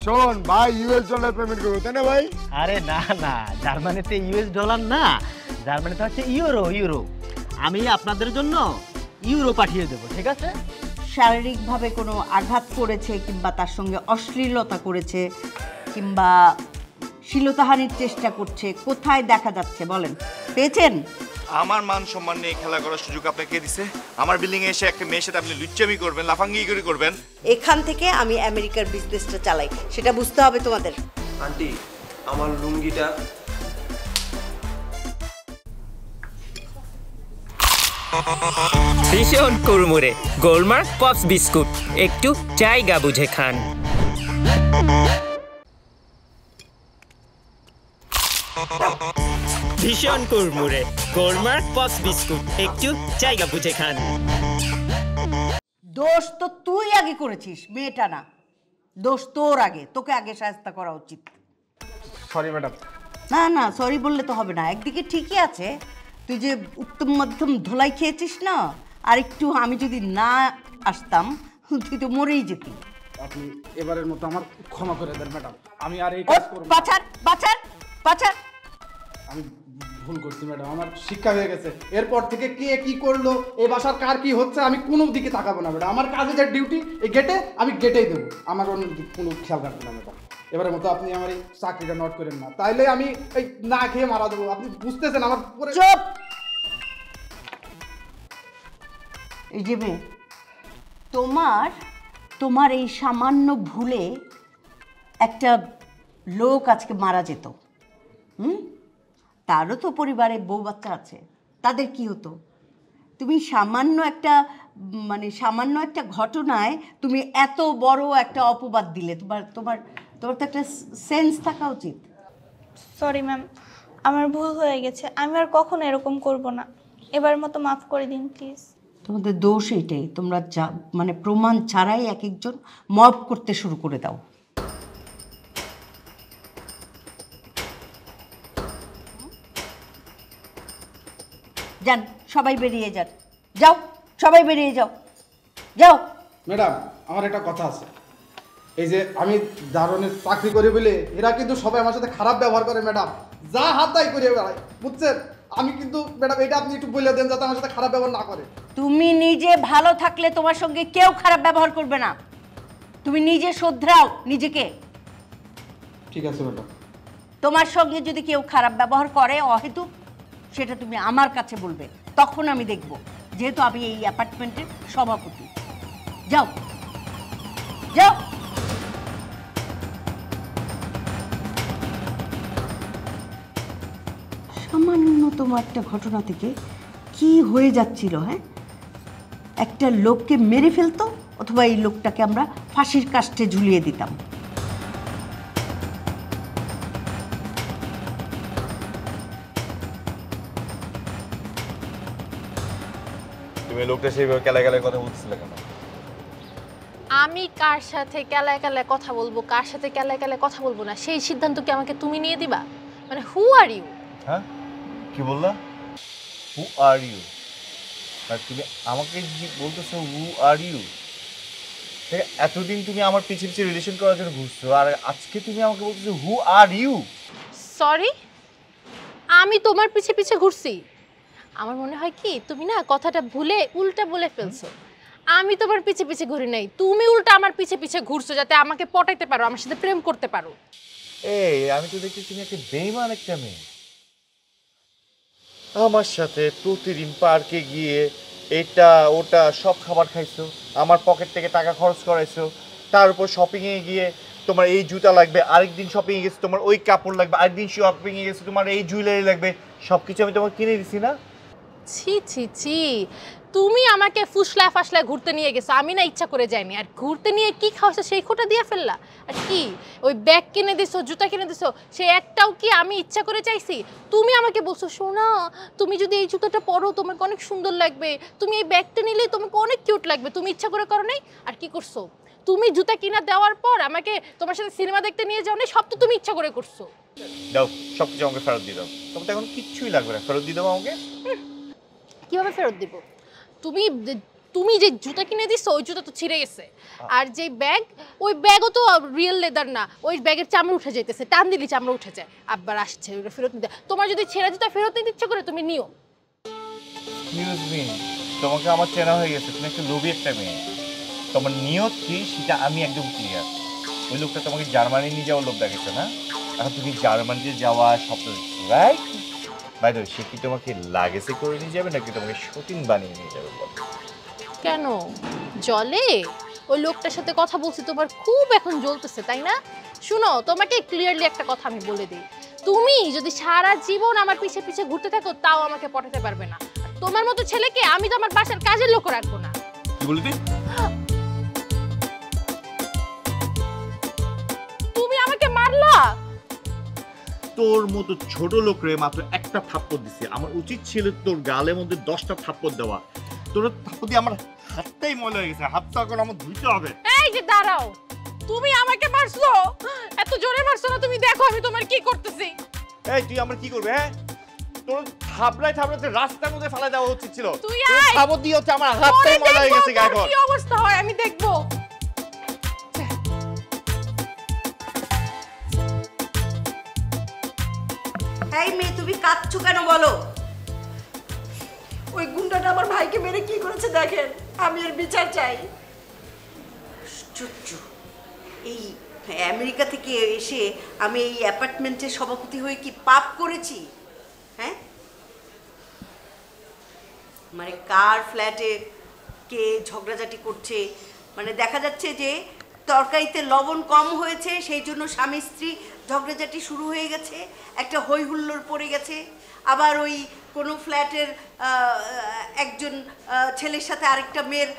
শোন ভাই US dollar payment করবো তাই না ভাই? আরে না না, জার্মানিতে ইউএস ডলার না, জার্মানিতে হচ্ছে ইউরো। আমি আপনাদের জন্য ইউরো পাঠিয়ে দেবো, ঠিক আছে? শারীরিকভাবে কোনো আঘাত করেছে কিংবা তার সঙ্গে অশ্লীলতা করেছে কিংবা শ্লীলতাহানির চেষ্টা করছে, কোথায় দেখা যাচ্ছে বলেন? পেয়েছেন? আমার মান সম্মান নিয়ে খেলা করার সুযোগ আপনাকে দিছে? আমার বিল্ডিং এ এসে একটা মেয়ের সাথে আপনি লুচ্চামি করবেন, লাফাঙ্গি করবেন? এখান থেকে আমি আমেরিকার বিজনেসটা চালাই, সেটা বুঝতে হবে তোমাদের। আন্টি আমার লুঙ্গিটা। ভীষণ কুড়মুড়ে গোলমার্ক পপস বিস্কুট, একটু জায়গা বুঝে খান। ভীষণ কুড়মুড়ে গোলমার্ক পপস বিস্কুট, একটু জায়গা বুঝে খান। দোষ তো তুই আগে করেছিস, মেয়েটা না। দোষ তোর আগে, তোকে আগে শায়েস্তা করা উচিত। Sorry madam. না না, সরি বললে তো হবে না। একদিকে ঠিকই আছে, তুই যে উত্তম মধ্যম ধোলাই খেয়েছিস না, আর একটু আমি যদি না আসতাম তুই তো মরেই যেতি। আপনি এবারের মতো আমার ক্ষমা করে দেন ম্যাডাম, আমি আর এই কাজ করব না। বাছার আমি ভুল করছি ম্যাডাম, আমার শিক্ষা হয়ে গেছে। এরপর থেকে কে কি করলো, এই বাসার কার কি হচ্ছে, আমি কোনো দিকে তাকাবো না ম্যাডাম। আমার কাজে যে ডিউটি, এই গেটে আমি গেটেই দেবো, আমার অন্য কোনো খেয়াল রাখবো না ম্যাডাম। এবারের মতো আপনি আমার এই চাকরিটা নোট করেন না, তাইলে আমি এই না খেয়ে মারা দেবো। আপনি বুঝতেছেন আমার পরে। চুপ! এই যে মেয়ে, তোমার এই সামান্য ভুলে একটা লোক আজকে মারা যেত। তারও তো পরিবারে বউ বাচ্চা আছে, তাদের কি হতো? তুমি সামান্য একটা ঘটনায় তুমি এত বড় একটা অপবাদ দিলে। তোমার তো একটা সেন্স থাকা উচিত। সরি ম্যাম, আমার ভুল হয়ে গেছে, আমি আর কখনো এরকম করব না। এবার মতো মাফ করে দিন প্লিজ। তোমাদের দোষ এইটাই, তোমরা প্রমাণ ছাড়াই এক একজন মব করতে শুরু করে দাও। যান, সবাই বেরিয়ে যান। যাও, সবাই বেরিয়ে যাও। যাও। ম্যাডাম আমার একটা কথা আছে, এই যে আমি দারুণের চাকরি করি বলে এরা কিন্তু সবাই আমার সাথে খারাপ ব্যবহার করে ম্যাডাম, যা হাত দায় করে বেড়ায়, বুঝছেন? আমি কিন্তু ম্যাডাম এটা আপনি একটু বলে দেন যাতে আমার সাথে খারাপ ব্যবহার না করে। তুমি নিজে ভালো থাকলে তোমার সঙ্গে কেউ খারাপ ব্যবহার করবে না। তুমি নিজে শুধরাও নিজেকে। ঠিক আছে ম্যাডাম। তোমার সঙ্গে যদি কেউ খারাপ ব্যবহার করে অহেতুক, সেটা তুমি আমার কাছে বলবে, তখন আমি দেখব, যেহেতু আমি এই অ্যাপার্টমেন্টের সভাপতি। যাও যাও। সামান্যতম একটা ঘটনা থেকে কি হয়ে যাচ্ছিল, হ্যাঁ? একটা লোককে মেরে ফেলতো, অথবা এই লোকটাকে আমরা ফাঁসির কাস্টে ঝুলিয়ে দিতাম। তুমি লোকটা সেইভাবে কেলায় কথা বলতেছিলে কেন? আমি কার সাথে কেলায় কথা বলবো, কার সাথে কেলায় কথা বলবো না, সেই সিদ্ধান্ত কি আমাকে তুমি নিয়ে দিবা? মানে হু আর ইউ? হ্যাঁ, কি বললা? হু আর ইউ? আর তুমি আমাকে বলতেছো হু আর ইউ? এতদিন তুমি আমার পিছে পিছে রিলেশন করার জন্য ঘুরছো, আর আজকে তুমি আমাকে বলতেছো হু আর ইউ? সরি, আমি তোমার পিছে পিছে ঘুরছি? আমার মনে হয় কি তুমি না কথাটা ভুলে উল্টা বলে ফেলছো। আমি তোমার পিছে পিছে ঘুরি নাই, তুমি উল্টা আমার পিছে পিছে ঘুরছো যাতে আমাকে পটাইতে পারো, আমার সাথে প্রেম করতে পারো। এই আমি তো দেখছি তুমি একটা বেঈমান একটা মেয়ে। আমার সাথে প্রতিদিন পার্কে গিয়ে এটা ওটা সব খাবার খাইছো, আমার পকেট থেকে টাকা খরচ করাইছো, তার উপর শপিংয়ে গিয়ে তোমার এই জুতা লাগবে, আরেকদিন শপিংয়ে গেছে তোমার ওই কাপড় লাগবে, আরেকদিন শপিংয়ে গেছে তোমার এই জুয়েলারি লাগবে, সব কিছু আমি তোমাকে কিনে দিছি না? ছি ছি ছি, তুমি আমাকে ফুসলায় ফাসলায় ঘুরতে নিয়ে গেছো, আমি না ইচ্ছা করে যাইনি। আর ঘুরতে নিয়ে কি খাওয়াছো সেই খোটা দিয়ে ফেললা। আর কি ওই ব্যাগ কিনে দিছো, জুতা কিনে দিছো, সে একটাও কি আমি ইচ্ছা করে চাইছি? তুমি আমাকে বলছো শোনা, তুমি যদি এই জুতাটা পরো তোমাকে অনেক সুন্দর লাগবে, তুমি এই ব্যাগটা নিলে তোমাকে অনেক কিউট লাগবে, তুমি ইচ্ছা করে করো নাই? আর কি করছো তুমি? জুতা কিনা দেওয়ার পর আমাকে তোমার সাথে সিনেমা দেখতে নিয়ে যাও না, সব তো তুমি ইচ্ছা করে করছো। দাও, সব কিছু আমাকে ফেরত দিয়ে দাও। তোমার তো এখন কিচ্ছুই লাগবে না, ফেরত দিয়ে দাও আমাকে। কিভাবে ফেরত দিব? তুমি তুমি যে জুতা কিনে দিছো ওই জুতা তো ছিঁড়ে গেছে, আর যে ব্যাগ ওই ব্যাগও তো রিয়েল লেদার না, ওই ব্যাগের চামড়া উঠে যাইতেছে, টান দিলি চামড়া উঠে যায়, আবার আসছে ওটা ফেরত নিতে। তোমার যদি ছেঁড়া জুতা ফেরত নিতে ইচ্ছে করে তুমি নিও। এক্সকিউজ মি, তোমাকে আমার চেনা হয়ে গেছে, তুমি একটা লোভী একটা মেয়ে। তোমার নিয়ত কি সেটা আমি একদম ক্লিয়ার। ওই লোকটা তোমাকে জার্মানি নিয়ে যাওয়ার লোভ দেখেছে না, এখন তুমি জার্মানিতে যাওয়া স্বপ্ন দেখছো, রাইট? বাই দ্য ওয়ে, সে কি তোমাকে লাগেজে করে নিয়ে যাবে নাকি তোমাকে শুটিং বানিয়ে নিয়ে যাবে বলো? কেন জলে? ওই লোকটার সাথে কথা বলছি, তোমার খুব এখন জ্বলতেছে তাই না? শুনো, তোমাকে ক্লিয়ারলি একটা কথা আমি বলে দিই, তুমি যদি সারা জীবন আমার পিছে পিছে ঘুরতে থাকো তাও আমাকে পটাতে পারবে না। তোমার মতো ছেলেকে আমি তো আমার বাসার কাজের লোক রাখবো না। কি বলবি? তুমি আমাকে মারলা? তোর মতো ছোট লোক রে মাত্র একটা থাপ্পড় দিছে, আমার উচিত ছিল তোর গালের মধ্যে 10টা থাপ্পড় দেওয়া। তোর থাপ্পড় দিয়ে আমার হাতটাই ময়লা হয়ে গেছে, হাতটা এখন আমার ধুইতে হবে। এই যে দাঁড়াও, তুমি আমাকে মারছো, এত জোরে মারছো না, তুমি দেখো আমি তোমার কি করতেছি। এই তুই আমার কি করবে? হ্যাঁ, তোর থাবড়ায় থাবড়াতে রাস্তার মধ্যে ফেলা দেওয়া উচিত ছিল। তুই তোর আয়, থাবড় দিয়ে হচ্ছে আমার হাতটাই ময়লা হয়ে গেছে গায়ে। কি অবস্থা হয় আমি দেখবো। এই মেয়ে, তুমি কাঁদছো কেন বলো? ওই গুন্ডাটা আমার ভাইকে মেরে কি করেছে দেখেন, আমি এর বিচার চাই। আশ্চর্য, এই আমেরিকা থেকে এসে আমি এই অ্যাপার্টমেন্টের সভাপতি হয়ে কি পাপ করেছি? হ্যাঁ, মানে কার ফ্ল্যাটে কে ঝগড়াঝাটি করছে, মানে দেখা যাচ্ছে যে তরকারিতে লবণ কম হয়েছে সেই জন্য স্বামী স্ত্রী ঝগড়াঝাটি শুরু হয়ে গেছে, একটা হই হুল্লোড় পড়ে গেছে। আবার ওই কোনো ফ্ল্যাটের একজন ছেলের সাথে আরেকটা মেয়ের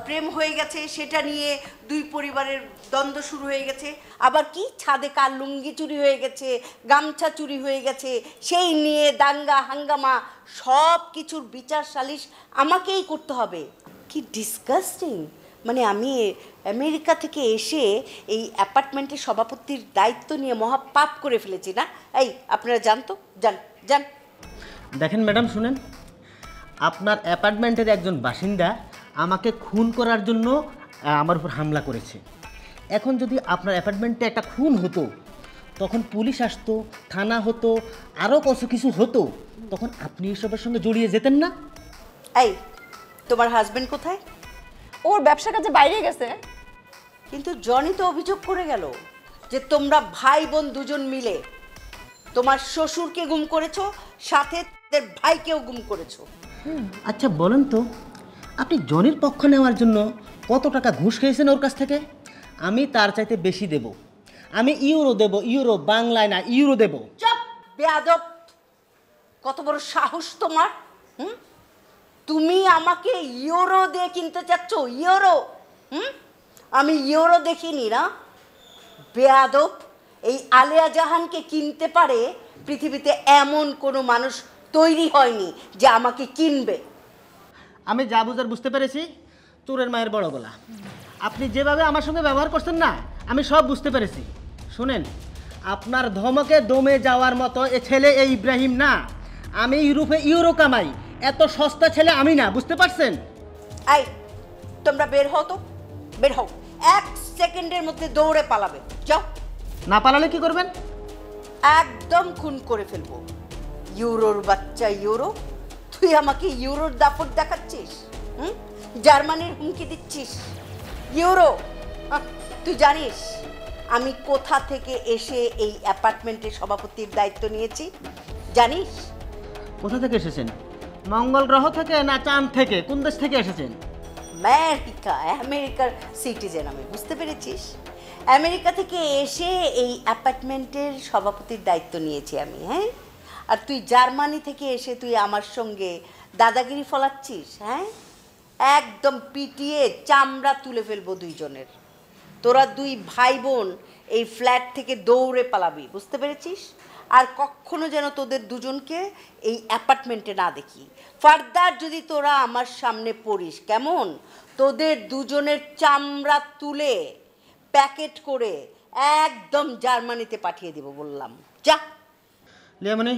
প্রেম হয়ে গেছে, সেটা নিয়ে দুই পরিবারের দ্বন্দ্ব শুরু হয়ে গেছে। আবার কি ছাদে কার লুঙ্গি চুরি হয়ে গেছে, গামছা চুরি হয়ে গেছে, সেই নিয়ে দাঙ্গা হাঙ্গামা, সব কিছুর বিচার সালিশ আমাকেই করতে হবে। কি ডিসগাস্টিং! মানে আমি আমেরিকা থেকে এসে এই অ্যাপার্টমেন্টের সভাপতির দায়িত্ব নিয়ে মহা পাপ করে ফেলেছি না? এই আপনারা জানতো, যান যান। দেখেন ম্যাডাম, শুনেন, আপনার অ্যাপার্টমেন্টের একজন বাসিন্দা আমাকে খুন করার জন্য আমার উপর হামলা করেছে। এখন যদি আপনার অ্যাপার্টমেন্টে একটা খুন হতো, তখন পুলিশ আসতো, থানা হতো, আরও কত কিছু হতো, তখন আপনি এসবের সঙ্গে জড়িয়ে যেতেন না? এই, তোমার হাজবেন্ড কোথায়? ওর ব্যবসা কাজে বাইরে গেছে। কিন্তু জনি তো অভিযোগ করে গেল যে তোমরা ভাই বোন দুজন মিলে তোমার শ্বশুরকে গুম করেছো, সাথে তাদের ভাইকেও গুম করেছো। আচ্ছা বলেন তো, আপনি জনির পক্ষ নেওয়ার জন্য কত টাকা ঘুষ খেয়েছেন ওর কাছ থেকে? আমি তার চাইতে বেশি দেব, আমি ইউরো দেব, ইউরো, বাংলায় না, ইউরো দেব। চুপ বেয়াদব! কত বড় সাহস তোমার! তুমি আমাকে ইউরো দিয়ে কিনতে চাচ্ছ? ইউরো? আমি ইউরো দেখিনি না, বেয়াদব! এই আলেয়া জাহানকে কিনতে পারে পৃথিবীতে এমন কোনো মানুষ তৈরি হয়নি যে আমাকে কিনবে। আমি যা বুঝার বুঝতে পেরেছি, চোরের মায়ের বড় গলা। আপনি যেভাবে আমার সঙ্গে ব্যবহার করছেন না, আমি সব বুঝতে পেরেছি। শোনেন, আপনার ধমকে দমে যাওয়ার মতো এ ছেলে এই ইব্রাহিম না। আমি ইউরোপে ইউরো কামাই, এত সস্তা ছেলে আমি না, বুঝতে পারছেন? এই, তোমরা বের হও তো, বের হও। 1 সেকেন্ডের মধ্যে দৌড়ে পালাবে, যাও। না পালালে কি করবেন? একদম খুন করে ফেলবো। ইউরোর বাচ্চা ইউরো, তুই আমাকে ইউরোর দাপট দেখাচ্ছিস? জার্মানির হুমকি দিচ্ছিস? ইউরো, তুই জানিস আমি কোথা থেকে এসে এই অ্যাপার্টমেন্টের সভাপতির দায়িত্ব নিয়েছি? জানিস? কোথা থেকে এসেছেন? মঙ্গল গ্রহ থেকে না চাঁদ থেকে? কোন দেশ থেকে এসেছেন? আমেরিকার সিটিজেন আমি, বুঝতে পেরেছিস? আমেরিকা থেকে এসে এই অ্যাপার্টমেন্টের সভাপতির দায়িত্ব নিয়েছি আমি। হ্যাঁ, আর তুই জার্মানি থেকে এসে তুই আমার সঙ্গে দাদাগিরি ফলাচ্ছিস? হ্যাঁ, একদম পিটিয়ে চামড়া তুলে ফেলবো দুইজনের। তোরা দুই ভাই বোন এই ফ্ল্যাট থেকে দৌড়ে পালাবি, বুঝতে পেরেছিস? আর কখনো যেন তোদের দুজনকে এই অ্যাপার্টমেন্টে না দেখি। ফার্দার যদি তোরা আমার সামনে পড়িস, কেমন? তোদের দুজনের চামড়া তুলে প্যাকেট করে একদম জার্মানিতে পাঠিয়ে দেব বললাম। যা লিয়ামনি,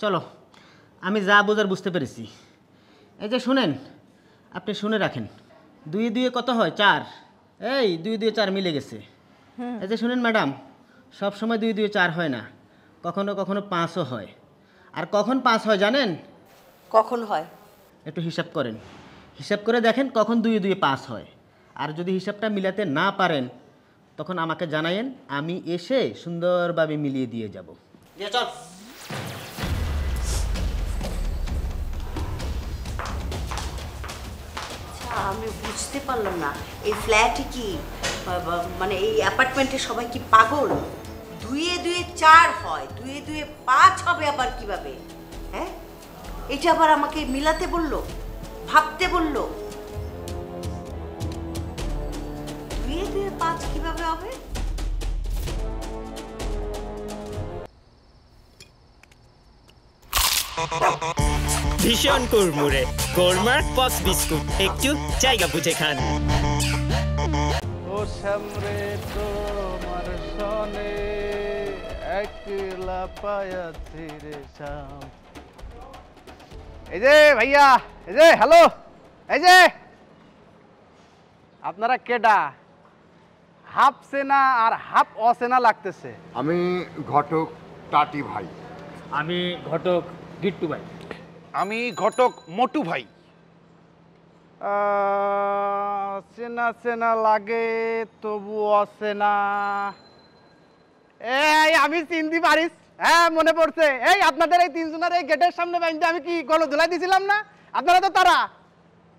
চলো, আমি যা বোঝার বুঝতে পেরেছি। এই যে শুনেন, আপনি শুনে রাখেন, 2 2 কত হয়? 4। এই 2 2 4 মিলে গেছে। এই যে শুনেন ম্যাডাম, সব সময় 2 2 4 হয় না, কখনো কখনো 5ও হয়। আর কখন 5 হয় জানেন? কখন হয়? একটু হিসাব করেন, হিসাব করে দেখেন কখন 2 2 5 হয়। আর যদি হিসাবটা মিলাতে না পারেন তখন আমাকে জানায়েন, আমি এসে সুন্দরভাবে মিলিয়ে দিয়ে যাব। চল। আমি বুঝতে পারলাম না, এই ফ্ল্যাটে কি মানে এই অ্যাপার্টমেন্টে সবাই কি পাগল? 2 2 4 হয়, 2 2 5 হবে আবার কিভাবে? হ্যাঁ, এটা আবার আমাকে মিলাতে বললো, ভাবতে বললো। 2 2 5 কিভাবে হবে? ভীষণ কুড়মুড়ে গোলমার পপস বিস্কুট, একটু জায়গা বুঝে খান। ও সামরে তোমার সনে একলা পায়াছি রে শাম। এই যে ভাইয়া, এই যে হ্যালো, এই যে আপনারা কেডা? হাফ সেনা আর হাফ অসেনা লাগতেছে। আমি ঘটক টাটি ভাই। আমি ঘটক গিট্টু ভাই। আমি ঘটক মোটু ভাই। চেনা চেনা লাগে তবু অচেনা। এই আমি চিনতে পারিস, হ্যাঁ মনে পড়ছে। এই আপনাদের এই 3 জনের এই গেটের সামনে বাইন্দে আমি কি গলো ধুলাই দিছিলাম না? আপনারা তো তারা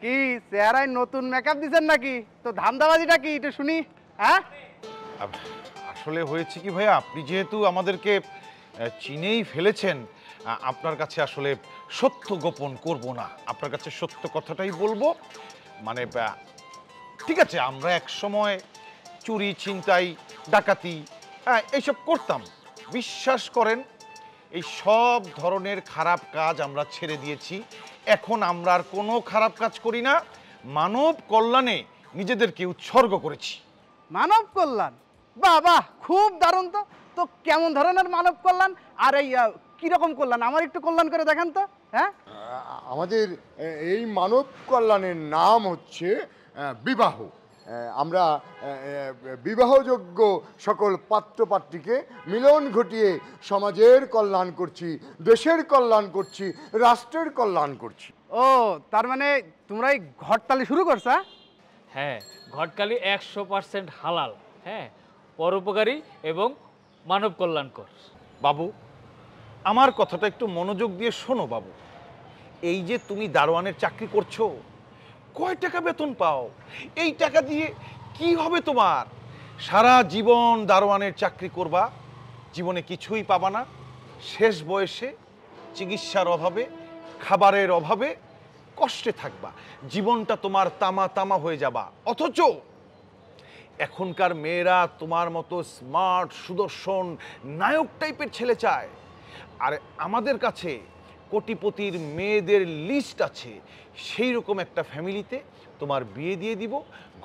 কি চেহারায় নতুন মেকআপ দিছেন নাকি? তো ধান্দাবাজিটা কি এটা শুনি। হ্যাঁ আসলে হয়েছে কি ভাইয়া, আপনি যেহেতু আমাদেরকে চিনেই ফেলেছেন, আপনার কাছে আসলে সত্য গোপন করব না, আপনার কাছে সত্য কথাটাই বলবো। মানে ঠিক আছে, আমরা এক সময় চুরি, ছিনতাই, ডাকাতি এইসব করতাম। বিশ্বাস করেন, এই সব ধরনের খারাপ কাজ আমরা ছেড়ে দিয়েছি। এখন আমরা আর কোনো খারাপ কাজ করি না, মানব কল্যাণে নিজেদেরকে উৎসর্গ করেছি। মানব কল্যাণ? বাহ বাহ, খুব দারুণ। তো তো কেমন ধরনের মানব কল্যাণ? আর এই কিরকম কল্যাণ আমার একটু কল্যাণ করে দেখেন তো। হ্যাঁ, আমাদের এই মানব কল্যাণের নাম হচ্ছে বিবাহ। আমরা বিবাহযোগ্য সকল পাত্রপাত্রীকে মিলন ঘটিয়ে সমাজের কল্যাণ করছি, দেশের কল্যাণ করছি, রাষ্ট্রের কল্যাণ করছি। ও তার মানে তোমরা এই ঘটতালি শুরু করছো? হ্যাঁ, ঘটকালি 100% হালাল, হ্যাঁ, পরোপকারী এবং মানব কল্যাণকর। বাবু, আমার কথাটা একটু মনোযোগ দিয়ে শোনো বাবু। এই যে তুমি দারোয়ানের চাকরি করছো, কয় টাকা বেতন পাও? এই টাকা দিয়ে কি হবে তোমার? সারা জীবন দারোয়ানের চাকরি করবা, জীবনে কিছুই পাবা না। শেষ বয়সে চিকিৎসার অভাবে, খাবারের অভাবে কষ্টে থাকবা, জীবনটা তোমার তামা তামা হয়ে যাবা। অথচ এখনকার মেয়েরা তোমার মতো স্মার্ট, সুদর্শন, নায়ক টাইপের ছেলে চায়। আর আমাদের কাছে কোটিপতির মেয়েদের লিস্ট আছে। সেই রকম একটা ফ্যামিলিতে তোমার বিয়ে দিয়ে দিব,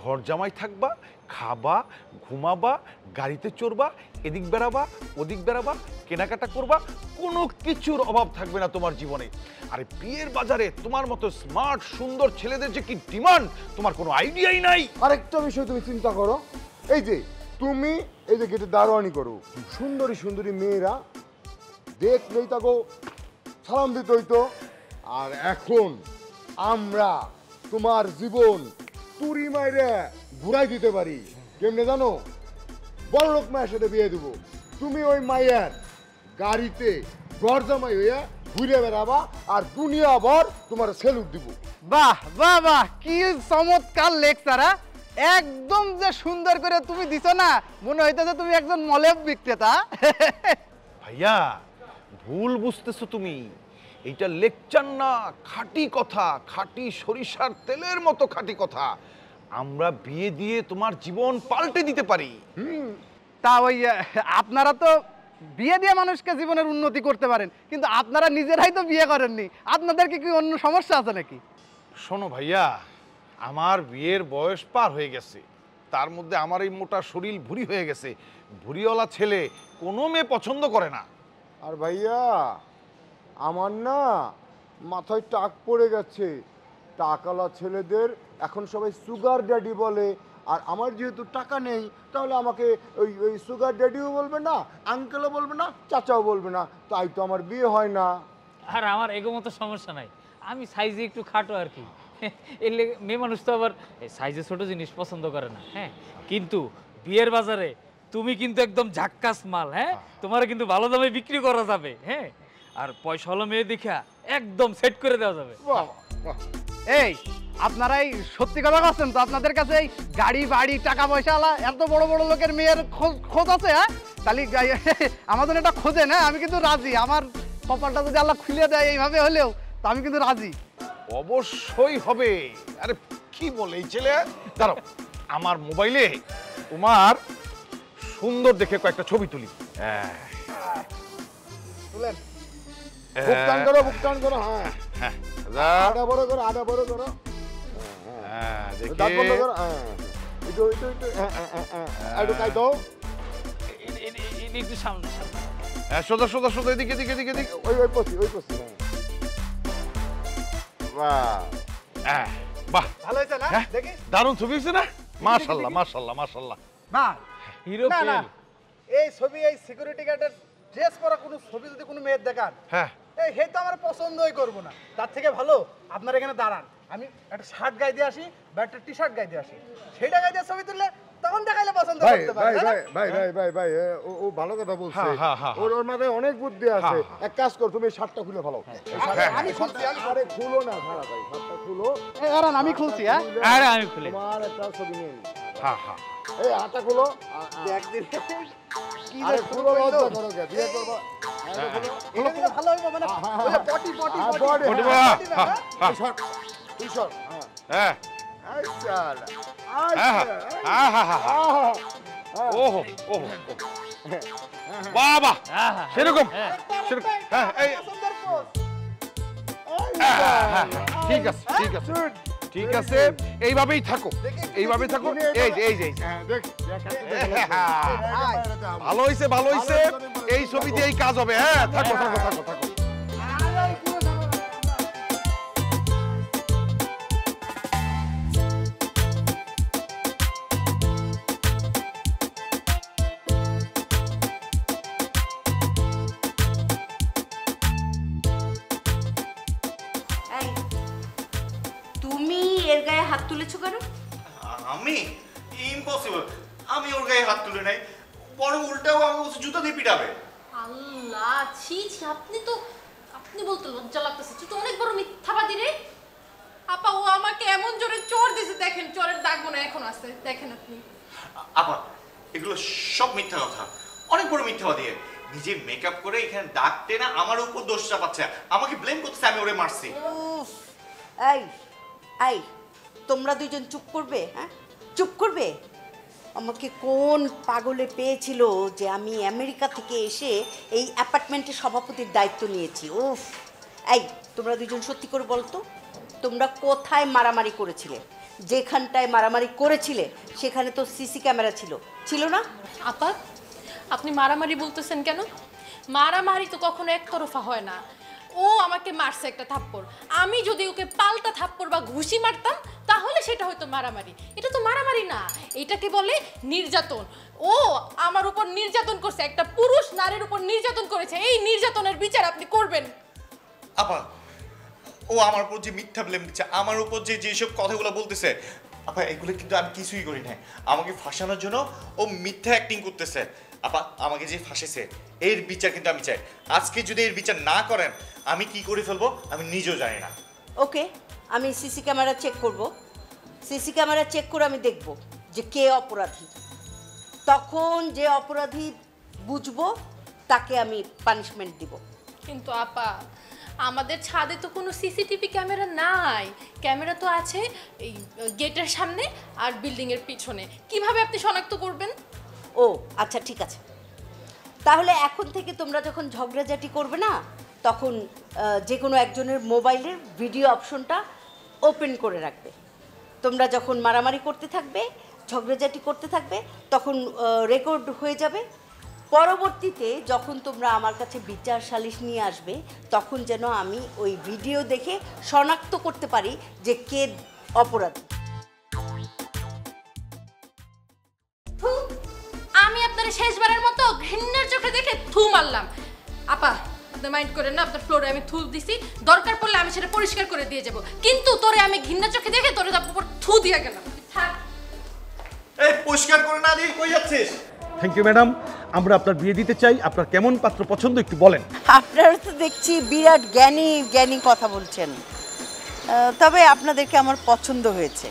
ঘর জামাই থাকবা, খাবা, ঘুমাবা, গাড়িতে চড়বা, এদিক বেড়াবা, ওদিক বেড়াবা, কেনাকাটা করবা, কোনো কিছুর অভাব থাকবে না তোমার জীবনে। আর বিয়ের বাজারে তোমার মতো স্মার্ট, সুন্দর ছেলেদের যে কি ডিমান্ড, তোমার কোনো আইডিয়াই নাই। আরেকটা বিষয় তুমি চিন্তা করো, এই যে তুমি এই যে গেটে দারোয়ানি করো, সুন্দরী সুন্দরী মেয়েরা দেখলেই তাকে সালাম দিতে হইতো। আর এখন আমরা তোমার জীবন তুরি মাইরে ঘুরাই দিতে পারি। কেমনে জানো? বড় লোক মায়ের সাথে বিয়ে দেবো, তুমি ওই মায়ের গাড়িতে ঘর জামাই হইয়া ঘুরে বেড়াবা, আর দুনিয়া ভর তোমার সেলুট দিব। বাহ বাহ বাহ, কি চমৎকার লেকচার। একদম যে সুন্দর করে তুমি দিছো না, মনে হইতেছে তুমি একজন মলেব বিক্রেতা। ভাইয়া, ভুল বুঝতেছো তুমি। এইটা লেকচার না, খাঁটি কথা, খাঁটি সরিষার তেলের মতো খাঁটি কথা। আমরা বিয়ে দিয়ে তোমার জীবন পাল্টে দিতে পারি। তা ওই আপনারা তো বিয়ে দিয়ে মানুষকে জীবনের উন্নতি করতে পারেন, কিন্তু আপনারা নিজেরাই তো বিয়ে করেননি। আপনাদের কি অন্য সমস্যা আছে নাকি? শোনো ভাইয়া, আমার বিয়ের বয়স পার হয়ে গেছে, তার মধ্যে আমার এই মোটা শরীর ভুঁড়ি হয়ে গেছে। ভুঁড়িওয়ালা ছেলে কোনো মেয়ে পছন্দ করে না। আর ভাইয়া, আমার না মাথায় টাক পড়ে গেছে, টাকালা ছেলেদের এখন সবাই সুগার ড্যাডি বলে, আর আমার যেহেতু টাকা নেই তাহলে আমাকে ওই ওই সুগার ড্যাডিও বলবে না, আঙ্কেলও বলবে না, চাচাও বলবে না, তাই তো আমার বিয়ে হয় না। আর আমার এগো মতো সমস্যা নাই, আমি সাইজে একটু খাটো আর কি। এর লেগে মেয়ে মানুষ তো আবার সাইজে ছোট জিনিস পছন্দ করে না। হ্যাঁ, কিন্তু বিয়ের বাজারে তুমি কিন্তু একদম ঝাক্কাস মাল। হ্যাঁ, তোমার কিন্তু ভালো দামে বিক্রি করা যাবে। হ্যাঁ, আর পয়সা হলো মেয়ে দেখা একদম সেট করে দেওয়া যাবে। এই আপনারাই সত্যি কথা বলছেন তো? আপনাদের কাছে এই গাড়ি বাড়ি টাকা পয়সা আলা এত বড় বড় লোকের মেয়ের খোঁজ আছে? হ্যাঁ, তাহলে আমাদের এটা খোঁজে না, আমি কিন্তু রাজি। আমার কপালটা যদি আল্লাহ খুলে দেয় এইভাবে হলেও, তো আমি কিন্তু রাজি। অবশ্যই হবে। আরে কি বলে এই ছেলে? দাঁড়াও, আমার মোবাইলে তোমার সুন্দর দেখে কয়েকটা ছবি তুলি। তুলেন, ভুগতান করো, ভুগতান করো। হ্যাঁ, আডা বড় করো, আডা বড় করো। দাঁত বন্ধ করো। একটু একটু একটু একটু কাই দাও। একটু সামনে সামনে। সোজা সোজা সোজা, এদিকে এদিকে এদিকে এদিকে। ওই ওই পছি, ওই পছি। বাহ, বাহ, ভালো হয়েছে না? দেখি দারুণ ছবি হয়েছে না? মাশাআল্লাহ মাশাআল্লাহ মাশাআল্লাহ। না হিরো না না, ফেল। এই ছবি, এই সিকিউরিটি গার্ডের ড্রেস পরা কোনো ছবি যদি কোনো মেয়ের দেখান, হ্যাঁ, এই হে তো আমার পছন্দই করবো না। তার থেকে ভালো আপনার এখানে দাঁড়ান, আমি একটা শার্ট গায়ে দিয়ে আসি বা একটা টি শার্ট গায়ে দিয়ে আসি, সেটা গায়ে দিয়ে ছবি তুললে তখন দেখাইলে পছন্দ ভাই করতে ভাই পারে। ভাই ভাই ভাই ভাই ভাই ও ভালো কথা বলছে। ওর ওর মাথায় অনেক বুদ্ধি আছে। এক কাজ কর, তুমি শার্টটা খুলে ফেলো। আমি খুলছি, আমি আরে খুলো না, ভাড়া ভাই, শার্টটা খুলো। দাঁড়ান, আমি খুলছি। হ্যাঁ, আরে আমি খুলে। তোমার একটা ছবি নেই। হ্যাঁ হ্যাঁ, এই হাতটা খুলো। একদিন কি আরে খুলো, লজ্জা করো কে? বিয়ে করবো। এটা দিলে ভালো হইব মানে ওই যে পটি পটি বডি, পটি হ্যাঁ, পটি না? তুই সর, তুই সর। হ্যাঁ, আচ্ছা হ্যাঁ, হ্যাঁ, হ্যাঁ, হ্যাঁ, হ্যাঁ। ওহো ওহো, বাহ বাহ, সেরকম সেরকম। হ্যাঁ, এই সুন্দর পোজ। হ্যাঁ, ঠিক আছে ঠিক আছে ঠিক আছে, এইভাবেই থাকো, এইভাবেই থাকো। এই যে এই যে এই যে। দেখ, ভালো হইছে ভালো হইছে, এই ছবি দিয়েই কাজ হবে। হ্যাঁ, থাকো থাকো থাকো থাকো। এই, তুমি এর গায়ে হাত তুলেছো কেন? আমি ইম্পসিবল, আমি ওর গায়ে হাত তুলে নাই, বরং উল্টাও আমাকে জুতা দিয়ে পিটাবে। আল্লাহ, ছি ছি, আপনি বলতে লজ্জা লাগতেছে। তুই তো অনেক বড় মিথ্যাবাদী রে। আপা, ও আমাকে এমন জোরে চোর দিছে, দেখেন চোরের দাগ মনে এখন আছে, দেখেন আপনি। আপা, এগুলো সব মিথ্যা কথা, অনেক বড় মিথ্যাবাদী। নিজে মেকআপ করে এখানে দাগ টেনে আমার উপর দোষ চাপাচ্ছে, আমাকে ব্লেম করতেছে আমি ওরে মারছি। উফ, এই এই তোমরা দুইজন চুপ করবে? হ্যাঁ, চুপ করবে। আমাকে কোন পাগলে পেয়েছিল যে আমি আমেরিকা থেকে এসে এই অ্যাপার্টমেন্টের সভাপতির দায়িত্ব নিয়েছি। উফ, এই তোমরা দুজন সত্যি করে বলতো, তোমরা কোথায় মারামারি করেছিলে? যেখানটায় মারামারি করেছিলে সেখানে তো সিসি ক্যামেরা ছিল না? আপা, আপনি মারামারি বলতেছেন কেন? মারামারি তো কখনো একতরফা হয় না। ও আমাকে মারছে একটা থাপ্পড়, আমি যদি ওকে পাল্টা থাপ্পড় বা ঘুষি মারতাম তাহলে সেটা হয়তো মারামারি। এটা তো মারামারি না, এটাকে বলে নির্যাতন। ও আমার উপর নির্যাতন করছে, একটা পুরুষ নারীর উপর নির্যাতন করেছে। এই নির্যাতনের বিচার আপনি করবেন। আপা, ও আমার উপর যে মিথ্যা ব্লেম দিচ্ছে, আমার উপর যে যেসব কথাগুলো বলতেছে, আপা এগুলো কিন্তু আমি কিছুই করি না। আমাকে ফাঁসানোর জন্য ও মিথ্যা অ্যাক্টিং করতেছে। আপা, আমাকে যে ফাঁসেছে এর বিচার কিন্তু আমি চাই। আজকে যদি এর বিচার না করেন আমি কি করে ফেলবো আমি নিজেও জানি না। ওকে, আমি সিসি ক্যামেরা চেক করব। সিসি ক্যামেরা চেক করে আমি দেখব যে কে অপরাধী। তখন যে অপরাধী বুঝবো তাকে আমি পানিশমেন্ট দিব। কিন্তু আপা, আমাদের ছাদে তো কোনো সিসিটিভি ক্যামেরা নাই। ক্যামেরা তো আছে এই গেটের সামনে আর বিল্ডিংয়ের পিছনে। কিভাবে আপনি শনাক্ত করবেন? ও আচ্ছা, ঠিক আছে। তাহলে এখন থেকে তোমরা যখন ঝগড়াঝাটি করবে না, তখন যে কোনো একজনের মোবাইলের ভিডিও অপশনটা ওপেন করে রাখবে। তোমরা যখন মারামারি করতে থাকবে, ঝগড়াঝাটি করতে থাকবে, তখন রেকর্ড হয়ে যাবে। পরবর্তীতে যখন তোমরা আমার কাছে বিচার সালিশ নিয়ে আসবে তখন যেন আমি ওই ভিডিও দেখে শনাক্ত করতে পারি যে কে অপরাধী। আমি আপনার শেষবারের মতো ঘৃণার চোখে দেখে থু মারলাম। আপা মাইন্ড করেন না, আপনার ফ্লোরে আমি থু দিছি, দরকার পড়লে আমি সেটা পরিষ্কার করে দিয়ে যাব, কিন্তু তোরে আমি ঘৃণার চোখে দেখে তোরে উপর থু দিয়ে গেলাম। থাক এই পরিষ্কার করে না দিয়ে কই যাচ্ছিস? থ্যাংক ইউ ম্যাডাম, আমরা আপনার বিয়ে দিতে চাই। আপনার কেমন পাত্র পছন্দ একটু বলেন। আপনারা তো দেখছি বিরাট জ্ঞানী জ্ঞানী কথা বলছেন, তবে আপনাদেরকে আমার পছন্দ হয়েছে।